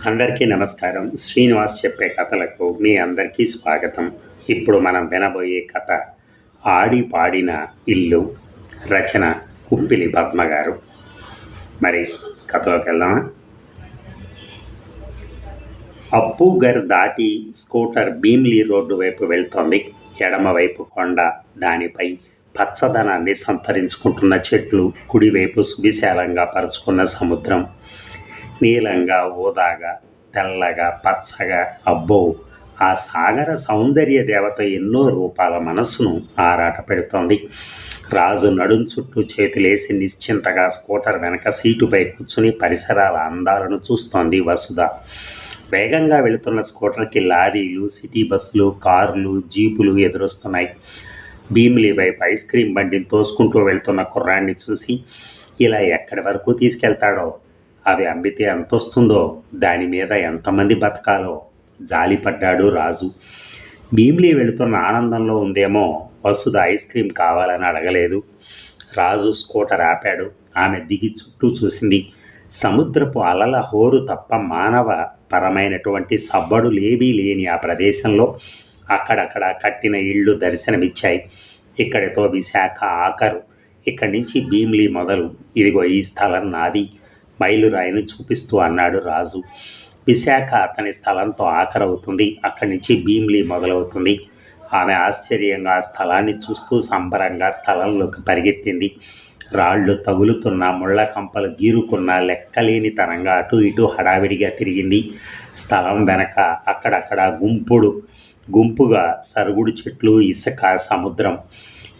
అందరికీ నమస్కారం. శ్రీనివాస్ చెప్పే కథలకు మీ అందరికీ స్వాగతం. ఇప్పుడు మనం వినబోయే కథ 'ఆడి పాడిన ఇల్లు'. రచన కుప్పిలి పద్మ గారు. మరి కథలోకి వెళ్దామా? అప్పుగర్ దాటి స్కూటర్ భీమ్లీ రోడ్డు వైపు వెళ్తోంది. ఎడమవైపు కొండ, దానిపై పచ్చదనాన్ని సంతరించుకుంటున్న చెట్లు, కుడివైపు సువిశాలంగా పరుచుకున్న సముద్రం. నీలంగా, ఊదాగా, తెల్లగా, పచ్చగా. అబ్బో, ఆ సాగర సౌందర్య దేవత ఎన్నో రూపాల మనస్సును ఆరాట పెడుతోంది. రాజు నడుం చుట్టూ చేతులేసి నిశ్చింతగా స్కూటర్ వెనక సీటుపై కూర్చుని పరిసరాల అందాలను చూస్తోంది వసుధ. వేగంగా వెళుతున్న స్కూటర్కి లారీలు, సిటీ బస్సులు, కార్లు, జీపులు ఎదురొస్తున్నాయి. భీమిలీ వైపు ఐస్ క్రీం బండిని తోసుకుంటూ వెళ్తున్న కుర్రాన్ని చూసి, ఇలా ఎక్కడి వరకు తీసుకెళ్తాడో, అవి అమ్మితే ఎంత వస్తుందో, దాని మీద ఎంతమంది బతకాలో జాలిపడ్డాడు రాజు. భీమిలీ వెళుతున్న ఆనందంలో ఉందేమో వసుధ ఐస్ క్రీం కావాలని అడగలేదు. రాజు స్కూటర్ ఆపాడు. ఆమె దిగి చుట్టూ చూసింది. సముద్రపు అలల హోరు తప్ప మానవ పరమైనటువంటి సబ్బడులేవీ లేని ఆ ప్రదేశంలో అక్కడక్కడ కట్టిన ఇళ్ళు దర్శనమిచ్చాయి. ఇక్కడితో విశాఖ ఆఖరు. ఇక్కడి నుంచి భీమిలీ మొదలు. ఇదిగో ఈ స్థలం నాది, మైలురాయిని చూపిస్తూ అన్నాడు రాజు. విశాఖ అతని స్థలంతో ఆఖరవుతుంది. అక్కడి నుంచి భీమిలీ మొదలవుతుంది. ఆమె ఆశ్చర్యంగా ఆ స్థలాన్ని చూస్తూ సంబరంగా స్థలంలోకి పరిగెత్తింది. రాళ్ళు తగులుతున్న, ముళ్ళ కంపలు గీరుకున్న, లెక్కలేనితనంగా అటు ఇటు హడావిడిగా తిరిగింది. స్థలం వెనక అక్కడక్కడ గుంపుగా సరుగుడు చెట్లు, ఇసుక, సముద్రం.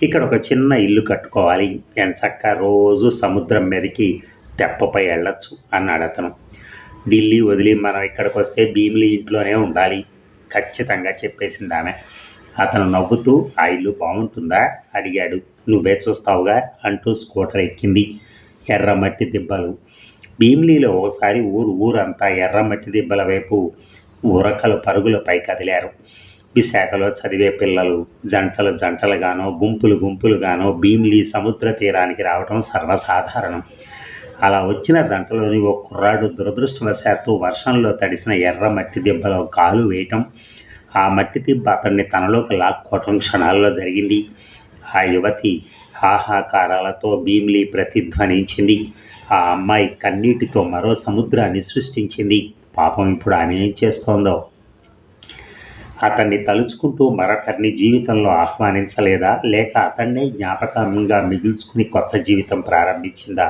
ఇక్కడ ఒక చిన్న ఇల్లు కట్టుకోవాలి, ఎంచక్కా రోజు సముద్రం మీదకి తెప్పపై వెళ్ళొచ్చు అన్నాడు అతను. ఢిల్లీ వదిలి మనం ఇక్కడికి వస్తే భీమిలీ ఇంట్లోనే ఉండాలి, ఖచ్చితంగా చెప్పేసింది ఆమె. అతను నవ్వుతూ, ఆ ఇల్లు బాగుంటుందా అడిగాడు. నువ్వే చూస్తావుగా అంటూ స్కూటర్ ఎక్కింది. ఎర్రమట్టి దిబ్బలు. భీమిలీలో ఒకసారి ఊరంతా ఎర్రమట్టి దిబ్బల వైపు ఉరకలు పరుగులపై కదిలారు. విశాఖలో చదివే పిల్లలు జంటలుగానో గుంపులుగానో భీమిలీ సముద్ర తీరానికి రావడం సర్వసాధారణం. అలా వచ్చిన జంటలోని ఓ కుర్రాడు దురదృష్టవశాత్తు వర్షంలో తడిసిన ఎర్ర మట్టి దిబ్బలో కాలు వేయటం, ఆ మట్టి దిబ్బ అతన్ని తనలోకి లాక్కోవటం క్షణాల్లో జరిగింది. ఆ యువతి హాహాకారాలతో భీమిలీ ప్రతిధ్వనించింది. ఆ అమ్మాయి కన్నీటితో మరో సముద్రాన్ని సృష్టించింది. పాపం, ఇప్పుడు ఆమె ఏం చేస్తోందో. అతన్ని తలుచుకుంటూ మరొకరిని జీవితంలో ఆహ్వానించలేదా, లేక అతన్నే జ్ఞాపకంగా మిగుల్చుకుని కొత్త జీవితం ప్రారంభించిందా?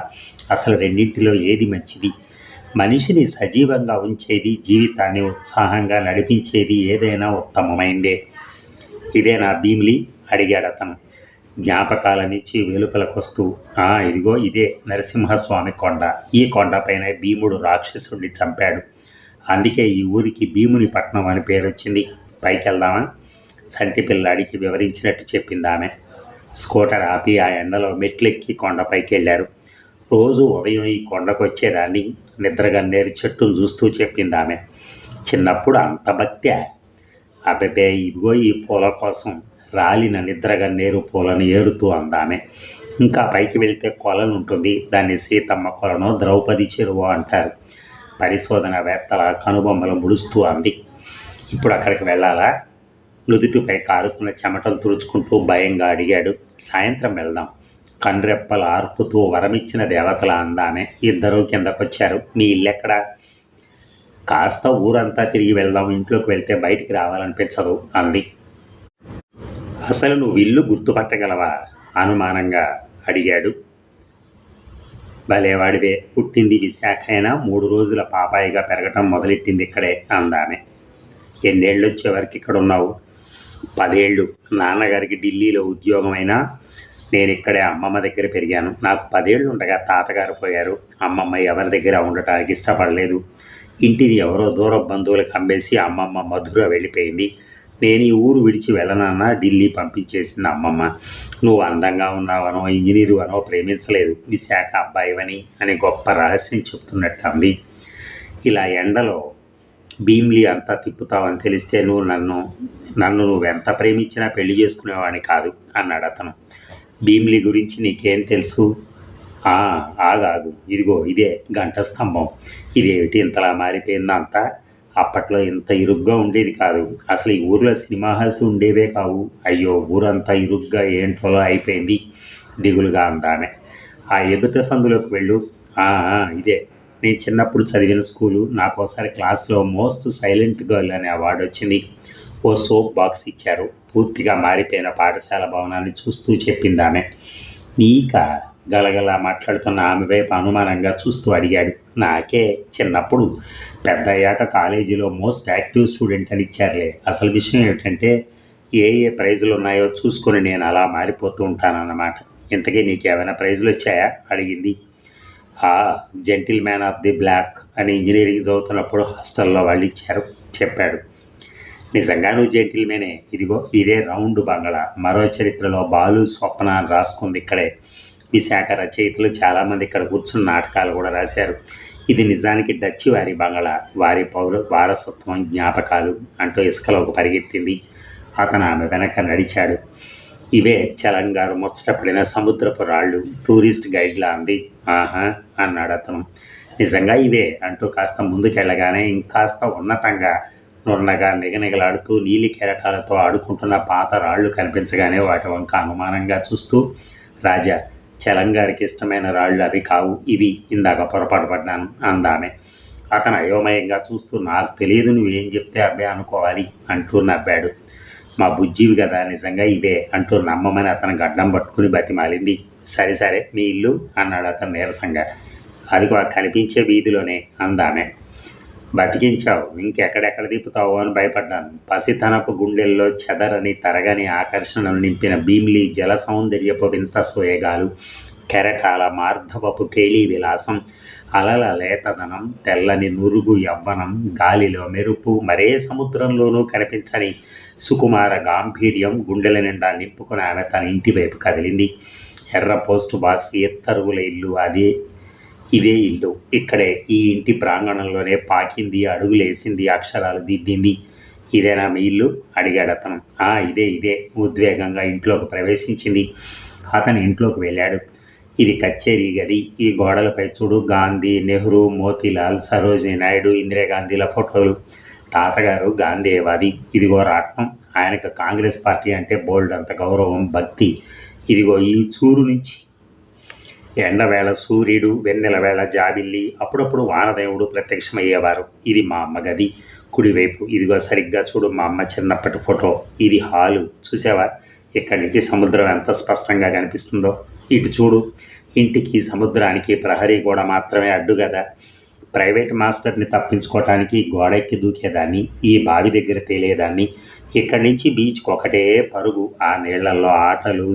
అసలు రెండింటిలో ఏది మంచిది? మనిషిని సజీవంగా ఉంచేది, జీవితాన్ని ఉత్సాహంగా నడిపించేది ఏదైనా ఉత్తమమైందే. ఇదేనా భీమిలీ అడిగాడు అతను, జ్ఞాపకాల నుంచి వెలుపలకొస్తూ. ఇదిగో ఇదే నరసింహస్వామి కొండ. ఈ కొండపైన భీముడు రాక్షసుడిని చంపాడు. అందుకే ఈ ఊరికి భీముని పట్నం అని పేరొచ్చింది. పైకి వెళ్దామా? చంటి పిల్లాడికి వివరించినట్టు చెప్పింది ఆమె. స్కూటర్ ఆపి ఆ ఎండలో మెట్లెక్కి కొండపైకి వెళ్ళారు. రోజు ఉదయం ఈ కొండకు వచ్చేదాన్ని, నిద్రగన్నేరు చెట్టును చూస్తూ చెప్పింది ఆమె. చిన్నప్పుడు అంత భక్తి? అబ్బే, ఇదిగో ఈ పూల కోసం రాలిన నిద్రగన్నేరు పూలను ఏరుతూ అందామె. ఇంకా పైకి వెళితే కొలను ఉంటుంది. దాన్ని సీతమ్మ కొలను, ద్రౌపది చెరువు అంటారు. పరిశోధనవేత్తల కనుబొమ్మలు ముడుస్తూ అంది. ఇప్పుడు అక్కడికి వెళ్ళాలా? నుదుటిపై కారుతున్న చెమటను తుడుచుకుంటూ భయంగా అడిగాడు. సాయంత్రం వెళ్దాం, కన్రెప్పలు ఆర్పుతూ వరమిచ్చిన దేవతల అందామె. ఇద్దరూ కిందకొచ్చారు. మీ ఇల్లెక్కడా? కాస్త ఊరంతా తిరిగి వెళ్దాం, ఇంట్లోకి వెళ్తే బయటికి రావాలనిపించదు అంది. అసలు నువ్వు ఇల్లు గుర్తుపట్టగలవా? అనుమానంగా అడిగాడు. భలేవాడివే, పుట్టింది విశాఖ అయినా 3 రోజుల పాపాయిగా పెరగటం మొదలెట్టింది ఇక్కడే అందామె. ఎన్నేళ్ళు వచ్చేవరకు ఇక్కడ ఉన్నావు? 10 ఏళ్ళు. నాన్నగారికి ఢిల్లీలో ఉద్యోగం అయినా నేను ఇక్కడే అమ్మమ్మ దగ్గర పెరిగాను. నాకు 10 ఏళ్ళు ఉండగా తాతగారు పోయారు. అమ్మమ్మ ఎవరి దగ్గర ఉండటానికి ఇష్టపడలేదు. ఇంటిని ఎవరో దూర బంధువులకు అమ్మేసి అమ్మమ్మ మధుర వెళ్ళిపోయింది. నేను ఈ ఊరు విడిచి వెళ్ళనన్నా ఢిల్లీ పంపించేసింది అమ్మమ్మ. నువ్వు అందంగా ఉన్నావనో, ఇంజనీరు అనో ప్రేమించలేదు, విశాఖ అబ్బాయివని అని గొప్ప రహస్యం చెప్తున్నట్టు అంది. ఇలా ఎండలో భీమిలీ అంతా తిప్పుతావని తెలిస్తే నన్ను నువ్వెంత ప్రేమించినా పెళ్లి చేసుకునేవాడిని కాదు అన్నాడు అతను. భీమిలీ గురించి నీకేం తెలుసు? ఆ! ఆగాగు. ఇదిగో ఇదే గంట స్తంభం. ఇదేమిటి ఇంతలా మారిపోయిందంతా? అప్పట్లో ఇంత ఇరుగ్గా ఉండేది కాదు. అసలు ఈ ఊర్లో సినిమా హాల్స్ ఉండేవే కావు. అయ్యో! ఊరంతా ఇరుగ్గా ఏంటోలా అయిపోయింది దిగులుగా అందామె. ఆ ఎదుట సందులోకి వెళ్ళు. ఆ! ఇదే. నేను చిన్నప్పుడు చదివిన స్కూలు. నాకోసారి క్లాస్‌లో మోస్ట్ సైలెంట్ గర్ల్ అనే అవార్డొచ్చింది. ఓ సోప్ బాక్స్ ఇచ్చారు. పూర్తిగా మారిపోయిన పాఠశాల భవనాన్ని చూస్తూ చెప్పిందామె. నీకా? గలగలా మాట్లాడుతున్న ఆమె వైపు అనుమానంగా చూస్తూ అడిగాడు. నాకే చిన్నప్పుడు. పెద్దయ్యాక కాలేజీలో మోస్ట్ యాక్టివ్ స్టూడెంట్ అని ఇచ్చారులే. అసలు విషయం ఏమిటంటే ఏ ప్రైజులు ఉన్నాయో చూసుకొని నేను అలా మారిపోతూ ఉంటానన్నమాట. ఇంతకీ నీకేమైనా ప్రైజులు వచ్చాయా అడిగింది. ఆ gentleman of the block అని ఇంజనీరింగ్ చదువుతున్నప్పుడు హాస్టల్లో వాళ్ళు ఇచ్చారు చెప్పాడు. నిజంగా నువ్వు జెంటిల్మేనే. ఇదిగో ఇదే రౌండ్ బంగళా. మరో చరిత్రలో బాలు స్వప్న అని రాసుకుంది ఇక్కడే. విశాఖ రచయితలు చాలామంది ఇక్కడ కూర్చుని నాటకాలు కూడా రాశారు. ఇది నిజానికి డచ్చి వారి బంగళా. వారి వారసత్వం జ్ఞాపకాలు అంటూ ఇసుకలోకి పరిగెత్తింది. అతను ఆమె వెనక నడిచాడు. ఇవే చలంగారు ముచ్చటపడిన సముద్రపు రాళ్ళు. టూరిస్ట్ గైడ్లా అంది. ఆహా అన్నాడు అతను. నిజంగా ఇవే అంటూ కాస్త ముందుకెళ్ళగానే ఇంకాస్త ఉన్నతంగా నున్నగా నిగనిగలాడుతూ నీలి కెరటాలతో ఆడుకుంటున్న పాత రాళ్ళు కనిపించగానే వాటి వంక అనుమానంగా చూస్తూ, రాజా, చలంగారికి ఇష్టమైన రాళ్ళు అవి కావు, ఇవి. ఇందాక పొరపాటు పడ్డాను అందామె. అతను అయోమయంగా చూస్తూ, నాకు తెలియదు, నువ్వేం చెప్తే అబ్బే అనుకోవాలి అంటూ నవ్వాడు. మా బుజ్జివి కదా, నిజంగా ఇవే అంటూ నమ్మమని అతను గడ్డం పట్టుకుని బతిమాలింది. సరే సరే మీ ఇల్లు అన్నాడు అతను నీరసంగా. అదిగో ఆ కనిపించే వీధిలోనే అందామె. బతికించావు, ఇంకెక్కడెక్కడ తిప్పుతావో అని భయపడ్డాను. పసితనపు గుండెల్లో చెదరని తరగని ఆకర్షణలు నింపిన భీమిలి జల సౌందర్యపు వింత సోయగాలు, కెరటాల మార్ధవపు కేళీ విలాసం, అలల లేతదనం, తెల్లని నురుగు యవ్వనం, గాలిలో మెరుపు, మరే సముద్రంలోనూ కనిపించని సుకుమార గాంభీర్యం గుండెల నిండా నింపుకుని ఆమె తన ఇంటి వైపు కదిలింది. ఎర్ర పోస్ట్ బాక్స్, ఎత్తరుగుల ఇల్లు, ఇదే ఇల్లు. ఇక్కడే ఈ ఇంటి ప్రాంగణంలోనే పాకింది, అడుగులేసింది, అక్షరాలు దిద్దింది. ఇదేనా మీ ఇల్లు అడిగాడు అతను. ఇదే ఉద్వేగంగా ఇంట్లోకి ప్రవేశించింది. అతను ఇంట్లోకి వెళ్ళాడు. ఇది కచేరీ గది. ఈ గోడలపై చూడు, గాంధీ, నెహ్రూ, మోతీలాల్, సరోజినీ నాయుడు, ఇందిరాగాంధీల ఫోటోలు. తాతగారు గాంధేయవాది. ఇదిగో రాట్నం. ఆయనకు కాంగ్రెస్ పార్టీ అంటే బోల్డ్ అంత గౌరవం, భక్తి. ఇదిగో ఈ చూరు నుంచి ఎండవేళ సూర్యుడు, వెన్నెల వేళ జాబిల్లి, అప్పుడప్పుడు వానదేవుడు ప్రత్యక్షమయ్యేవారు. ఇది మా అమ్మ గది కుడివైపు. ఇదిగో సరిగ్గా చూడు మా అమ్మ చిన్నప్పటి ఫోటో. ఇది హాలు. చూసావా, ఇక్కడి నుంచి సముద్రం ఎంత స్పష్టంగా కనిపిస్తుందో. ఇటు చూడు, ఇంటికి సముద్రానికి ప్రహరీ గోడ మాత్రమే అడ్డు కదా. ప్రైవేట్ మాస్టర్ని తప్పించుకోవటానికి గోడెక్కి దూకేదాన్ని, ఈ బావి దగ్గర తేలేదాన్ని. ఇక్కడి నుంచి బీచ్కి ఒకటే పరుగు. ఆ నీళ్లలో ఆటలు,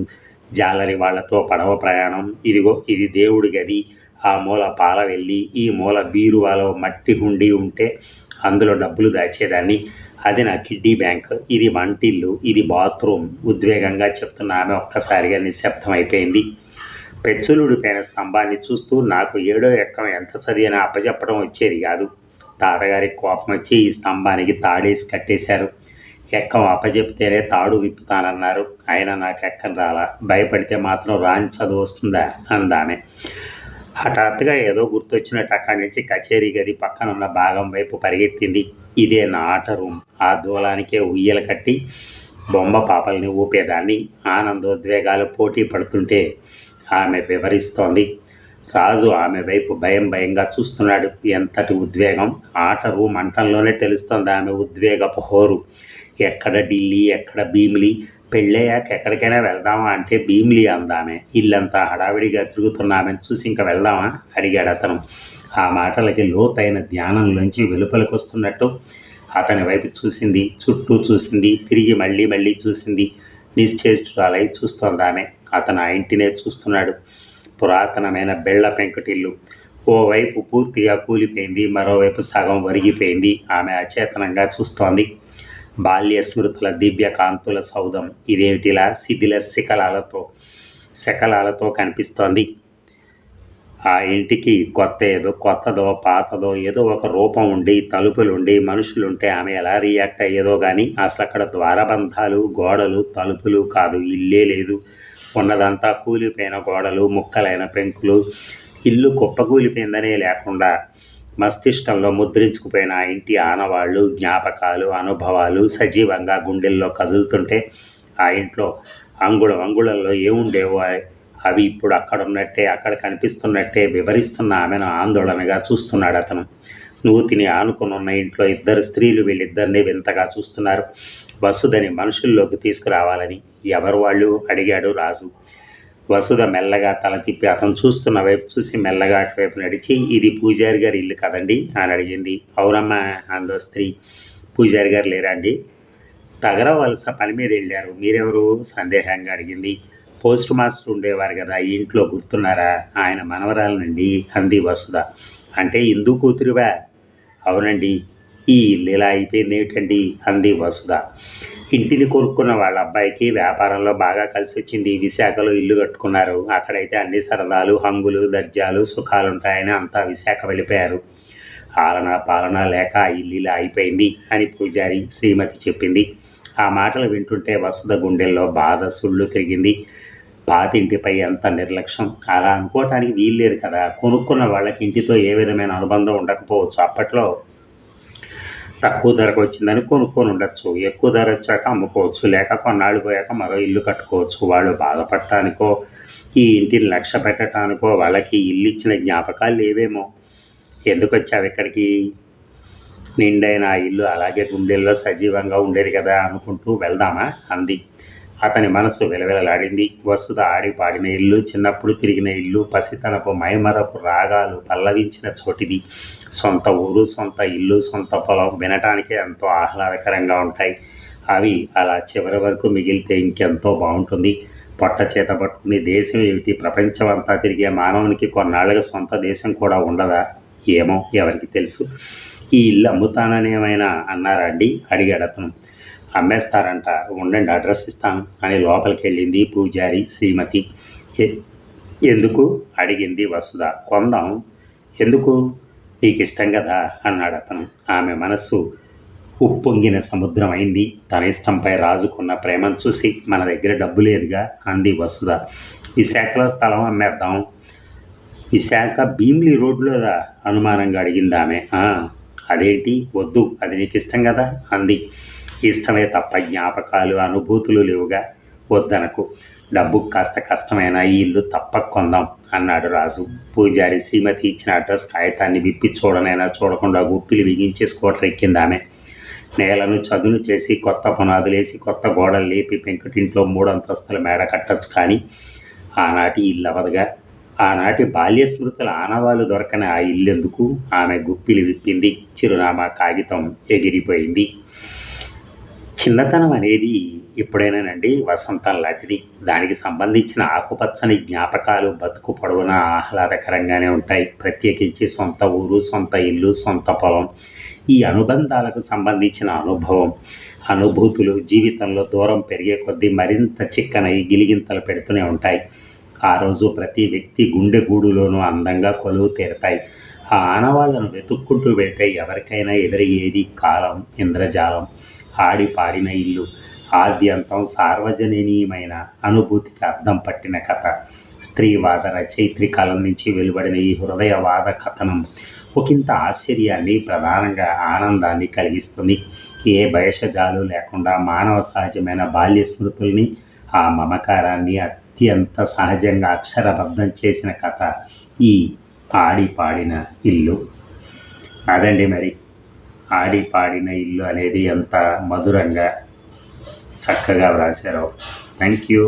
జాలరి వాళ్లతో పడవ ప్రయాణం. ఇదిగో ఇది దేవుడి గది. ఆ మూల పాల వెళ్ళి, ఈ మూల బీరువాలో మట్టి హుండీ ఉంటే అందులో డబ్బులు దాచేదాన్ని. అది నా కిడ్డీ బ్యాంక్. ఇది వంటిల్లు, ఇది బాత్రూమ్. ఉద్వేగంగా చెప్తున్న ఆమె ఒక్కసారిగా నిశ్శబ్దమైపోయింది. పెచ్చులుడిపోయిన స్తంభాన్ని చూస్తూ, నాకు 7వ ఎక్కం ఎంత చదివినా అప్పచెప్పడం వచ్చేది కాదు. తాతగారికి కోపం వచ్చి ఈ స్తంభానికి తాడేసి కట్టేశారు. ఎక్కం అప్పచెప్తేనే తాడు విప్పుతానన్నారు. అయినా నాకు ఎక్కం రాలా. భయపడితే మాత్రం రాని చదువు వస్తుందా అందామె. హఠాత్తుగా ఏదో గుర్తొచ్చినట్టు అక్కడి నుంచి కచేరీ గది పక్కనున్న భాగం వైపు పరిగెత్తింది. ఇదే నా ఆట రూమ్. ఆ దూలానికే ఉయ్యల కట్టి బొమ్మ పాపల్ని ఊపేదాన్ని. ఆనందోద్వేగాలు పోటీ పడుతుంటే ఆమె వివరిస్తోంది. రాజు ఆమె వైపు భయంగా చూస్తున్నాడు. ఎంతటి ఉద్వేగం! ఆట రూమ్ అంటంలోనే తెలుస్తోంది ఆమె ఉద్వేగపు హోరు. ఎక్కడ ఢిల్లీ, ఎక్కడ భీమిలి. పెళ్ళయ్యాక ఎక్కడికైనా వెళ్దామా అంటే భీమిలి అందామె. ఇల్లంతా హడావిడిగా తిరుగుతున్న ఆమెను చూసి ఇంకా వెళ్దామా అడిగాడు అతను. ఆ మాటలకి లోతైన ధ్యానంలోంచి వెలుపలికి వస్తున్నట్టు అతని వైపు చూసింది. చుట్టూ చూసింది. తిరిగి మళ్ళీ చూసింది. నిశ్చేష్టురాలై చూస్తోందామె. అతను ఆ ఇంటినే చూస్తున్నాడు. పురాతనమైన బెళ్ల పెంకుటిల్లు. ఓవైపు పూర్తిగా కూలిపోయింది, మరోవైపు సగం ఒరిగిపోయింది. ఆమె అచేతనంగా చూస్తోంది. బాల్య స్మృతుల దివ్య కాంతుల సౌధం ఇదేమిటిలా శిథిల శకలాలతో కనిపిస్తోంది. ఆ ఇంటికి కొత్తదో పాతదో ఏదో ఒక రూపం ఉండి, తలుపులుండి, మనుషులుంటే ఆమె ఎలా రియాక్ట్ అయ్యేదో కానీ అసలు అక్కడ ద్వారబంధాలు, గోడలు, తలుపులు కాదు, ఇల్లే లేదు. ఉన్నదంతా కూలిపోయిన గోడలు, ముక్కలైన పెంకులు, ఇల్లు కుప్పకూలిపోయిందనే లేకుండా మస్తిష్కంలో ముద్రించుకుపోయిన ఆ ఇంటి ఆనవాళ్ళు, జ్ఞాపకాలు, అనుభవాలు సజీవంగా గుండెల్లో కదులుతుంటే ఆ ఇంట్లో అంగుళంలో ఏముండేవో అవి ఇప్పుడు అక్కడున్నట్టే, అక్కడ కనిపిస్తున్నట్టే వివరిస్తున్న ఆమెను ఆందోళనగా చూస్తున్నాడు అతను. నువ్వు తిని ఆనుకునున్న ఇంట్లో ఇద్దరు స్త్రీలు వీళ్ళిద్దరినీ వింతగా చూస్తున్నారు. వసుధని మనుషుల్లోకి తీసుకురావాలని. ఎవరు వాళ్ళు అడిగాడు రాజు. వసుధ మెల్లగా తల తిప్పి అతను చూస్తున్న వైపు చూసి మెల్లగా అటువైపు నడిచి, ఇది పూజారి గారి ఇల్లు కదండి అని అడిగింది. అవునమ్మా అందో స్త్రీ. పూజారి గారు లేరా అండి? తగర వలస పని మీద వెళ్ళారు. మీరెవరు సందేహంగా అడిగింది. పోస్ట్ మాస్టర్ ఉండేవారు కదా, ఈ ఇంట్లో గుర్తున్నారా? ఆయన మనవరాలనండి అంది వసుధ. అంటే ఇందు కూతురువా? అవునండి. ఈ ఇల్లు ఇలా అయిపోయింది ఏమిటండి అంది వసుధ. ఇంటిని కొనుక్కున్న వాళ్ళ అబ్బాయికి వ్యాపారంలో బాగా కలిసి వచ్చింది. విశాఖలో ఇల్లు కట్టుకున్నారు. అక్కడైతే అన్ని సరదాలు, హంగులు, దర్జాలు, సుఖాలుంటాయని అంతా విశాఖ వెళ్ళిపోయారు. పాలన లేక ఆ ఇల్లు ఇలా అయిపోయింది అని పూజారి శ్రీమతి చెప్పింది. ఆ మాటలు వింటుంటే వసుధ గుండెల్లో బాధ సుళ్ళు తిరిగింది. పాతింటిపై ఎంత నిర్లక్ష్యం! అలా అనుకోవటానికి వీల్లేదు కదా. కొనుక్కున్న వాళ్ళకి ఇంటితో ఏ విధమైన అనుబంధం ఉండకపోవచ్చు. అప్పట్లో తక్కువ ధరకు వచ్చిందని కొనుక్కొని ఉండొచ్చు. ఎక్కువ ధర వచ్చాక అమ్ముకోవచ్చు. లేక కొన్నాళ్ళు పోయాక మరో ఇల్లు కట్టుకోవచ్చు. వాళ్ళు బాధపడటానికో ఈ ఇంటిని లక్ష్య పెట్టడానికో వాళ్ళకి ఇల్లు ఇచ్చిన జ్ఞాపకాలు లేవేమో. ఎందుకు వచ్చావు ఇక్కడికి? నిండైన ఆ ఇల్లు అలాగే గుండెల్లో సజీవంగా ఉండేది కదా అనుకుంటూ వెళ్దామా అంది. అతని మనసు విలవిలలాడింది. వసుధ ఆడి పాడిన ఇల్లు, చిన్నప్పుడు తిరిగిన ఇల్లు, పసితనపు మైమరపు రాగాలు పల్లవించిన చోటిది. సొంత ఊరు, సొంత ఇల్లు, సొంత పొలం వినటానికే ఎంతో ఆహ్లాదకరంగా ఉంటాయి. అవి అలా చివరి వరకు మిగిలితే ఇంకెంతో బాగుంటుంది. పొట్ట చేత పట్టుకుని దేశం ఏమిటి, ప్రపంచం అంతా తిరిగే మానవునికి కొన్నాళ్ళగా సొంత దేశం కూడా ఉండదా? ఏమో, ఎవరికి తెలుసు. ఈ ఇల్లు అమ్ముతానని ఏమైనా అన్నారా అండి అడిగాడు అతను. అమ్మేస్తారంట, ఉండండి అడ్రస్ ఇస్తాను అని లోపలికి వెళ్ళింది పూజారి శ్రీమతి. ఎందుకు అడిగింది వసుధ. కొందాం. ఎందుకు? నీకు ఇష్టం కదా అన్నాడు అతను. ఆమె మనస్సు ఉప్పొంగిన సముద్రం అయింది. తన ఇష్టంపై రాజుకున్న ప్రేమను చూసి. మన దగ్గర డబ్బు లేదుగా అంది వసుధ. విశాఖలో స్థలం అమ్మేద్దాం. విశాఖ భీమ్లీ రోడ్లో అనుమానంగా అడిగింది ఆమె. అదేంటి? వద్దు, అది నీకు ఇష్టం కదా అంది. ఇష్టమే తప్ప జ్ఞాపకాలు, అనుభూతులు లేవుగా. వద్దనకు. డబ్బుకు కాస్త కష్టమైన ఈ ఇల్లు తప్పక కొందాం అన్నాడు రాజు. పూజారి శ్రీమతి ఇచ్చిన అడ్రస్ కాగితాన్ని విప్పి చూడకుండా గుప్పిలు బిగించేసుకోవటం ఎక్కింది ఆమె. నేలను చదును చేసి, కొత్త పునాదులేసి, కొత్త గోడలు లేపి పెంకుటింట్లో 3 అంతస్తుల మేడ కట్టచ్చు. కానీ ఆనాటి ఇల్లు అవదుగా. ఆనాటి బాల్య స్మృతుల ఆనవాళ్ళు దొరకని ఆ ఇల్లెందుకు? ఆమె గుప్పిలు విప్పింది. చిరునామా కాగితం ఎగిరిపోయింది. చిన్నతనం అనేది ఎప్పుడైనానండి వసంతం లాంటిది. దానికి సంబంధించిన ఆకుపచ్చని జ్ఞాపకాలు బతుకు పొడవునా ఆహ్లాదకరంగానే ఉంటాయి. ప్రత్యేకించి సొంత ఊరు, సొంత ఇల్లు, సొంత పొలం, ఈ అనుబంధాలకు సంబంధించిన అనుభవం, అనుభూతులు జీవితంలో దూరం పెరిగే కొద్దీ మరింత చిక్కనై గిలిగింతలు పెడుతూనే ఉంటాయి. ఆ రోజు ప్రతి వ్యక్తి గుండె గూడులోనూ అందంగా కొలువు తీరతాయి. ఆ ఆనవాళ్లను వెతుక్కుంటూ వెళ్తే ఎవరికైనా ఎదురయ్యేది కాలం, ఇంద్రజాలం. ఆడి పాడిన ఇల్లు, ఆద్యంతం సార్వజనీయమైన అనుభూతికి అర్థం పట్టిన కథ. స్త్రీవాద రచయిత్రి కాలం నుంచి వెలువడిన ఈ హృదయవాద కథనం ఒకంత ఆశ్చర్యాన్ని, ప్రధానంగా ఆనందాన్ని కలిగిస్తుంది. ఏ భయషజాలు లేకుండా మానవ సహజమైన బాల్య స్మృతుల్ని, ఆ మమకారాన్ని అత్యంత సహజంగా అక్షరబద్ధం చేసిన కథ ఈ ఆడి పాడిన ఇల్లు. అదండి మరి. ఆడి పాడిన ఇల్లు అనేది ఎంత మధురంగా చక్కగా వ్రాశారో. Thank you.